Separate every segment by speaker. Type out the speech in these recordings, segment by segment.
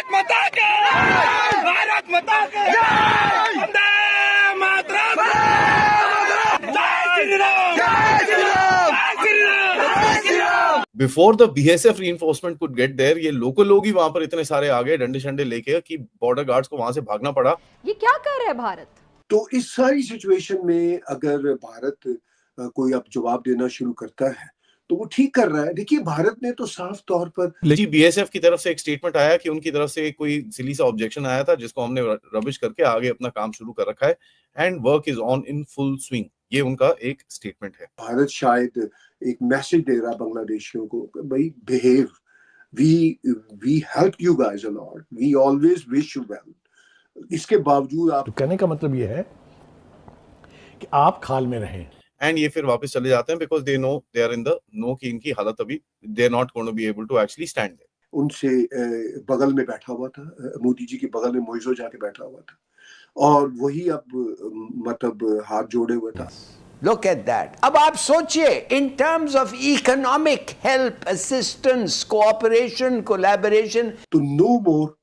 Speaker 1: भारत माता के भारत माता के वंदे मातरम जय श्री राम जय श्री राम जय श्री राम जय Shri Ram.
Speaker 2: Before the BSF reinforcement could get there, ये लोकल लोग ही वहां पर इतने सारे आ गए डंडे शंडे लेके कि बॉर्डर गार्ड्स को वहां से भागना पड़ा।
Speaker 3: ये क्या कर रहा है भारत?
Speaker 4: तो इस सारी सिचुएशन में अगर भारत कोई अब जवाब देना शुरू करता है तो वो ठीक कर रहा है। देखिए भारत ने तो साफ तौर पर
Speaker 2: बीएसएफ की तरफ से एक स्टेटमेंट आया कि उनकी तरफ से कोई सिली सा ऑब्जेक्शन आया था जिसको हमने रबिश करके आगे अपना काम शुरू कर रखा है and work is on in full swing. ये उनका एक स्टेटमेंट है।
Speaker 4: भारत शायद एक मैसेज दे रहा बांग्लादेशियों को, भाई behave, we help you guys a lot, we always wish you well. इसके बावजूद आप,
Speaker 5: तो कहने का मतलब ये है कि आप खाल में रहें
Speaker 2: एंड ये फिर वापस चले जाते हैं because they know they are in the know कि इनकी हालत अभी they are not going to be able to actually stand there.
Speaker 4: उनसे बगल में बैठा हुआ था, मोदी जी के बगल में मोइजो जाके बैठा हुआ था और वही अब मतलब हाथ जोड़े हुए था।
Speaker 6: Look at that. अब आप सोचिए in terms of economic help, assistance, cooperation, collaboration.
Speaker 4: तो no more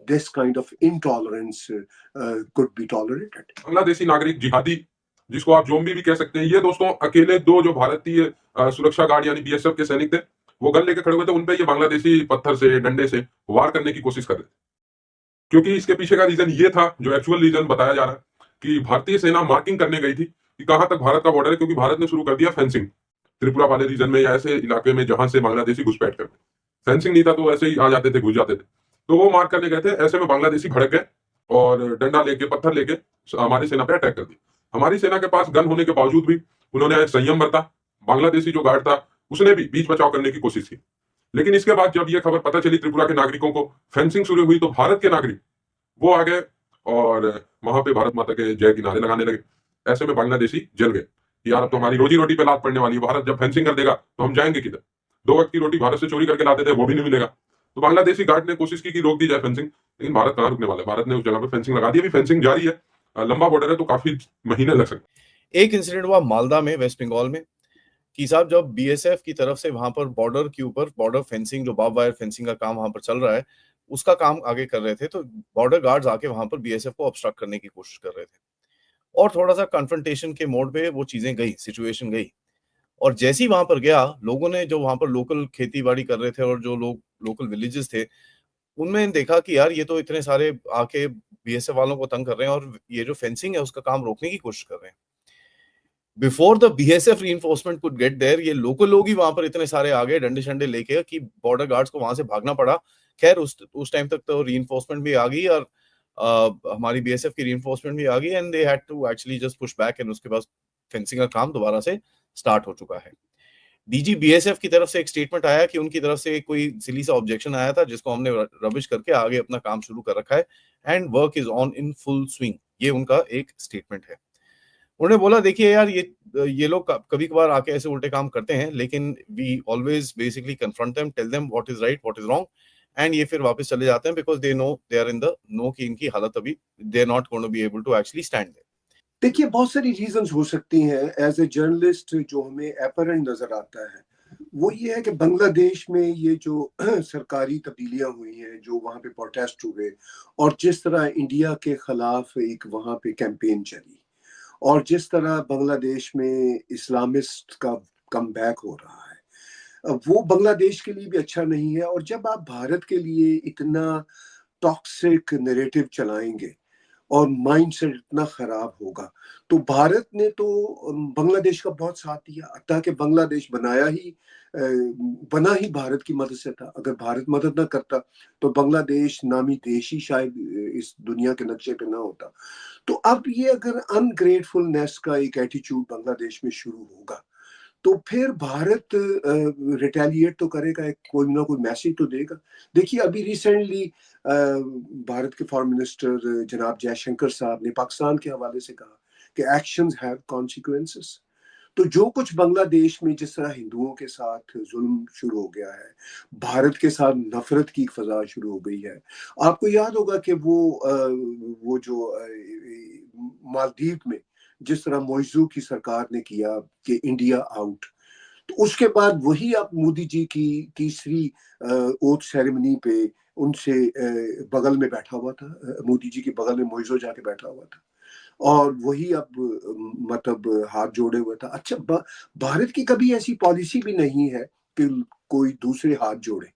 Speaker 4: this kind of intolerance could be tolerated.
Speaker 7: Bangladeshi नागरिक जिहादी, जिसको आप जोम्बी भी कह सकते हैं, ये दोस्तों अकेले दो जो भारतीय सुरक्षा गार्ड यानी बीएसएफ के सैनिक थे वो गन लेके खड़े हुए थे, उनपे ये बांग्लादेशी पत्थर से डंडे से वार करने की कोशिश कर रहे थे। क्योंकि इसके पीछे का रीजन ये था, जो एक्चुअल रीजन बताया जा रहा है, कि भारतीय सेना मार्किंग करने गई थी कि कहां तक भारत का बॉर्डर है, क्योंकि भारत ने शुरू कर दिया फेंसिंग त्रिपुरा वाले रीजन में या ऐसे इलाके में जहां से बांग्लादेशी घुसपैठ करते। फेंसिंग नहीं था तो ऐसे ही आ जाते थे, घुस जाते थे। तो वो मार्क करने गए थे, ऐसे में बांग्लादेशी भड़क गए और डंडा लेके पत्थर लेके हमारी सेना पे अटैक कर दी। हमारी सेना के पास गन होने के बावजूद भी उन्होंने संयम बरता। बांग्लादेशी जो गार्ड था उसने भी बीच बचाव करने की कोशिश की। लेकिन इसके बाद जब ये खबर पता चली त्रिपुरा के नागरिकों को, फेंसिंग शुरू हुई, तो भारत के नागरिक वो आ गए और वहां पे भारत माता के जय के नारे लगाने लगे। ऐसे में बांग्लादेशी जल गए, यार अब तो हमारी रोजी रोटी पे लात पड़ने वाली है, भारत जब फेंसिंग कर देगा तो हम जाएंगे किधर? 2 वक्त की रोटी भारत से चोरी करके लाते थे, वो भी नहीं मिलेगा। तो बांग्लादेशी गार्ड ने कोशिश की कि रोक दी जाए फेंसिंग, लेकिन भारत कहां रुकने वाला है। भारत ने उस जगह पे फेंसिंग लगा दी। अभी फेंसिंग जारी है, लंबा बॉर्डर है तो काफी महीने लग सकते।
Speaker 2: एक इंसिडेंट हुआ मालदा में, वेस्ट बंगाल में, कि साहब जब बीएसएफ की तरफ से वहां पर बॉर्डर के ऊपर बॉर्डर फेंसिंग, जो बार्ब वायर फेंसिंग का काम वहां पर चल रहा है, उसका काम आगे कर रहे थे, तो बॉर्डर गार्ड्स आके वहां पर बीएसएफ को ऑब्स्ट्रक्ट करने की कोशिश कर रहे थे और थोड़ा सा कन्फ्रंटेशन के मोड पे वो चीजें गई, सिचुएशन गई। और जैसे ही वहां पर गया, लोगों ने जो वहां पर लोकल खेती बाड़ी कर रहे थे और जो लोग लोकल विलेजेस थे, उनमें देखा कि यार ये तो इतने सारे आके बीएसएफ वालों को तंग कर रहे हैं और ये जो फेंसिंग है उसका काम रोकने की कोशिश कर रहे हैं। Before the BSF reinforcement could get there, ये लोकल लोग ही वहां पर इतने सारे आ गए डंडे शंडे लेके कि बॉर्डर गार्ड्स को वहां से भागना पड़ा। खैर उस टाइम तक तो reinforcement भी आ गई और हमारी बीएसएफ की reinforcement भी आ गई and they had to actually just push back and उसके बाद फेंसिंग का काम दोबारा से स्टार्ट हो चुका है। डीजी बीएसएफ की तरफ से एक स्टेटमेंट आया कि उनकी तरफ से कोई सिली सा ऑब्जेक्शन आया था जिसको हमने रबिश करके आगे अपना काम शुरू कर रखा है and work is on in full swing. ये उनका एक स्टेटमेंट है। उन्होंने बोला देखिए यार ये लोग कभी कभार आके ऐसे उल्टे काम करते हैं, लेकिन we always basically confront them, tell them what is right what is wrong, and ये फिर वापस चले जाते हैं because they know they are in the know कि इनकी हालत अभी they are not going to be able to actually stand there.
Speaker 4: देखिए बहुत सारी रीजंस हो सकती हैं। एज ए जर्नलिस्ट जो हमें एपरेंट नजर आता है वो ये है कि बांग्लादेश में ये जो सरकारी तब्दीलियां हुई हैं, जो वहाँ पे प्रोटेस्ट हुए और जिस तरह इंडिया के खिलाफ एक वहाँ पे कैंपेन चली और जिस तरह बांग्लादेश में इस्लामिस्ट का कमबैक हो रहा है, वो बांग्लादेश के लिए भी अच्छा नहीं है। और जब आप भारत के लिए इतना टॉक्सिक नैरेटिव चलाएंगे और माइंडसेट इतना खराब होगा, तो भारत ने तो बांग्लादेश का बहुत साथ दिया, ताकि बांग्लादेश बना ही भारत की मदद से था। अगर भारत मदद ना करता तो बांग्लादेश नामी देश ही शायद इस दुनिया के नक्शे पे ना होता। तो अब ये अगर अनग्रेटफुलनेस का एक एटीट्यूड बांग्लादेश में शुरू होगा तो फिर भारत रिटेलिएट तो करेगा, कोई ना कोई मैसेज तो देगा। देखिए अभी रिसेंटली भारत के फॉरेन मिनिस्टर जनाब जयशंकर साहब ने पाकिस्तान के हवाले से कहा कि एक्शंस हैव कॉन्सिक्वेंसेस। तो जो कुछ बांग्लादेश में जिस तरह हिंदुओं के साथ जुल्म शुरू हो गया है, भारत के साथ नफरत की फजा शुरू हो गई है। आपको याद होगा कि वो जो मालदीव में जिस तरह मोइजू की सरकार ने किया कि इंडिया आउट, तो उसके बाद वही आप मोदी जी की तीसरी ओथ सेरेमनी पे उनसे बगल में बैठा हुआ था, मोदी जी के बगल में मोइजो जाके बैठा हुआ था, और वही अब मतलब हाथ जोड़े हुए था। अच्छा, भारत की कभी ऐसी पॉलिसी भी नहीं है कि कोई दूसरे हाथ जोड़े।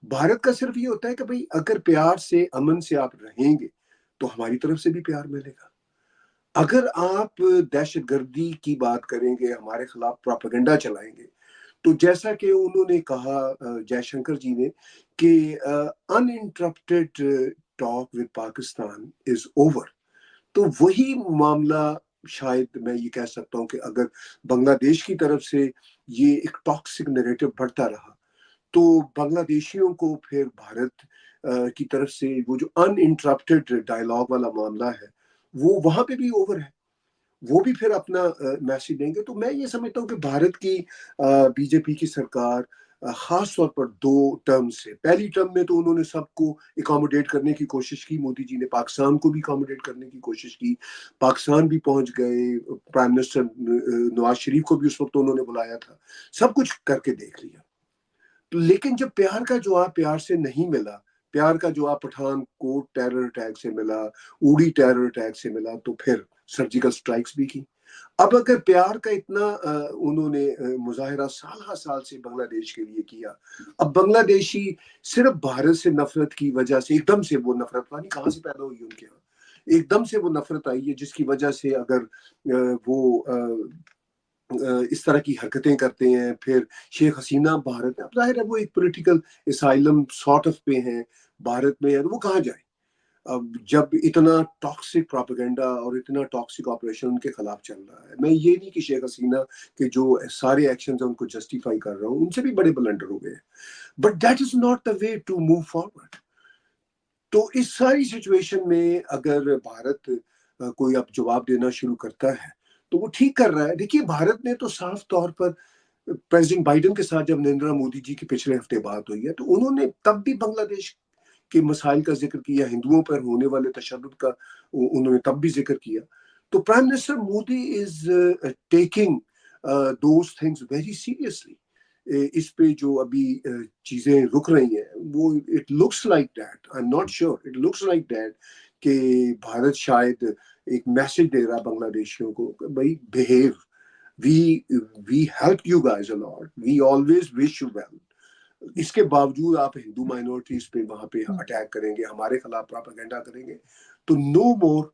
Speaker 4: भारत का सिर्फ ये होता है कि भाई अगर प्यार से, अमन से आप रहेंगे तो हमारी तरफ से भी प्यार मिलेगा। अगर आप दहशतगर्दी की बात करेंगे, हमारे खिलाफ प्रोपेगेंडा चलाएंगे, तो जैसा कि उन्होंने कहा जयशंकर जी ने कि uninterrupted talk with Pakistan is over, तो वही मामला शायद मैं ये कह सकता हूँ कि अगर बांग्लादेश की तरफ से ये एक टॉक्सिक नैरेटिव बढ़ता रहा तो बांग्लादेशियों को फिर भारत की तरफ से वो जो अनइंटरप्टेड डायलॉग वाला मामला है वो वहां पे भी ओवर है, वो भी फिर अपना मैसेज देंगे। तो मैं ये समझता हूँ कि भारत की बीजेपी की सरकार खास तौर पर 2 टर्म से, पहली टर्म में तो उन्होंने सबको एकोमोडेट करने की कोशिश की, मोदी जी ने पाकिस्तान को भी एकोमोडेट करने की कोशिश की, पाकिस्तान भी पहुंच गए, प्राइम मिनिस्टर नवाज शरीफ को भी उस वक्त उन्होंने बुलाया था, सब कुछ करके देख लिया। लेकिन जब प्यार का जवाब प्यार से नहीं मिला, प्यार का जवाब पठानकोट टेरर अटैक से मिला, उड़ी टेरर अटैक से मिला, तो फिर सर्जिकल स्ट्राइक्स भी की। अब अगर प्यार का इतना उन्होंने मुजाहिरा साल हर साल से बांग्लादेश के लिए किया, अब बांग्लादेशी सिर्फ भारत से नफरत की वजह से एकदम से वो नफरत पता नहीं कहाँ से पैदा हुई उनके यहाँ, एकदम से वो नफरत आई है जिसकी वजह से अगर वो इस तरह की हरकतें करते हैं, फिर शेख हसीना भारत में, अब जाहिर है वो एक पॉलिटिकल असाइलम सॉर्ट ऑफ पे हैं भारत में, है वो कहाँ जाए अब जब इतना टॉक्सिक प्रोपेगेंडा और इतना टॉक्सिक ऑपरेशन उनके खिलाफ चल रहा है। मैं ये नहीं कि शेख हसीना के जो सारे एक्शन है उनको जस्टिफाई कर रहा हूँ, उनसे भी बड़े ब्लंडर हो गए, but that is not the way to move forward. तो इस सारी सिचुएशन में अगर भारत कोई अब जवाब देना शुरू करता है तो वो ठीक कर रहा है। देखिए, भारत ने तो साफ तौर पर प्रेसिडेंट बाइडेन के साथ जब नरेंद्र मोदी जी की पिछले हफ्ते बात हुई है तो उन्होंने तब भी बांग्लादेश के मसाइल का जिक्र किया, हिंदुओं पर होने वाले तशद्दुद का उन्होंने तब भी जिक्र किया। तो prime minister Modi is taking those things very seriously. इस पे जो अभी चीजें रुक रही हैं वो it looks like that, I am not sure, it looks like that कि भारत शायद एक मैसेज दे रहा बांग्लादेशियों को कि भाई behave, we help you guys a lot, we always wish you well. इसके बावजूद आप हिंदू माइनॉरिटीज पे वहां पे अटैक करेंगे, हमारे खिलाफ प्रोपेगेंडा करेंगे, तो no more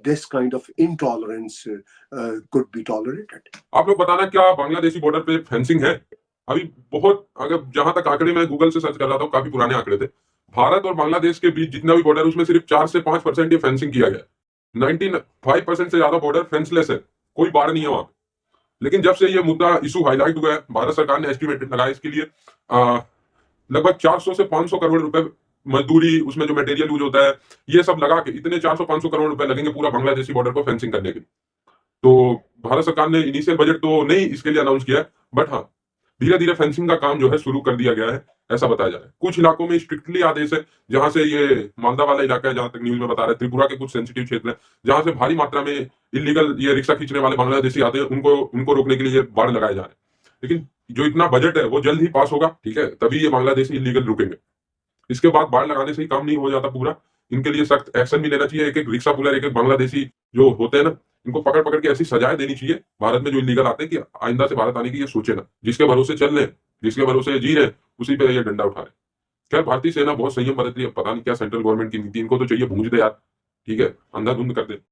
Speaker 4: this kind of intolerance could be tolerated.
Speaker 7: आप लोग बताना क्या बांग्लादेशी बॉर्डर पे फेंसिंग है? अभी बहुत, अगर जहां तक आंकड़े मैं गूगल से सर्च कर रहा था, काफी पुराने आंकड़े थे, भारत और बांग्लादेश के बीच जितना भी बॉर्डर है उसमें सिर्फ 4 से 5% ये फेंसिंग किया गया। 95% से ज्यादा बॉर्डर फेंसलेस है, कोई बाढ़ नहीं है वहां। लेकिन जब से ये मुद्दा इशू हाईलाइट हुआ है, भारत सरकार ने एस्टिमेट लगाया इसके लिए लगभग 400 से 500 करोड़ रुपए मजदूरी, उसमें जो मटेरियल यूज होता है, ये सब लगा के इतने 400-500 करोड़ रुपए लगेंगे पूरा बांग्लादेशी बॉर्डर को फेंसिंग करने के लिए। तो भारत सरकार ने इनिशियल बजट तो नहीं इसके लिए अनाउंस किया, बट हाँ धीरे धीरे फेंसिंग का काम जो है शुरू कर दिया गया है, ऐसा बताया जा रहा है। कुछ इलाकों में स्ट्रिक्टली आदेश है, जहां से ये मालदा वाला इलाका है, जहां तक न्यूज में बता रहे हैं, त्रिपुरा के कुछ सेंसिटिव क्षेत्र है जहां से भारी मात्रा में इलीगल ये रिक्शा खींचने वाले बांग्लादेशी आते हैं, उनको रोकने के लिए ये बाड़ लगाए जा रहे हैं। लेकिन जो इतना बजट है वो जल्द ही पास होगा, ठीक है, तभी ये बांग्लादेशी इलीगल रुकेंगे। इसके बाद बाढ़ लगाने से ही काम नहीं हो जाता पूरा, इनके लिए सख्त एक्शन भी लेना चाहिए। एक एक रिक्शा पुलर, एक एक बांग्लादेशी जो होते हैं ना, इनको पकड़ पकड़ के ऐसी सजाएं देनी चाहिए भारत में जो इलीगल आते हैं कि आइंदा से भारत आने की ये सोचे ना। जिसके भरोसे चल रहे हैं, जिसके भरोसे जी रहे हैं, उसी पे ये डंडा उठा रहे हैं। खैर, भारतीय सेना बहुत संयम बरत रही है, पता नहीं क्या सेंट्रल गवर्नमेंट की नीति, इनको तो चाहिए भूंज दे यार, ठीक है, अंधाधुंध कर दे।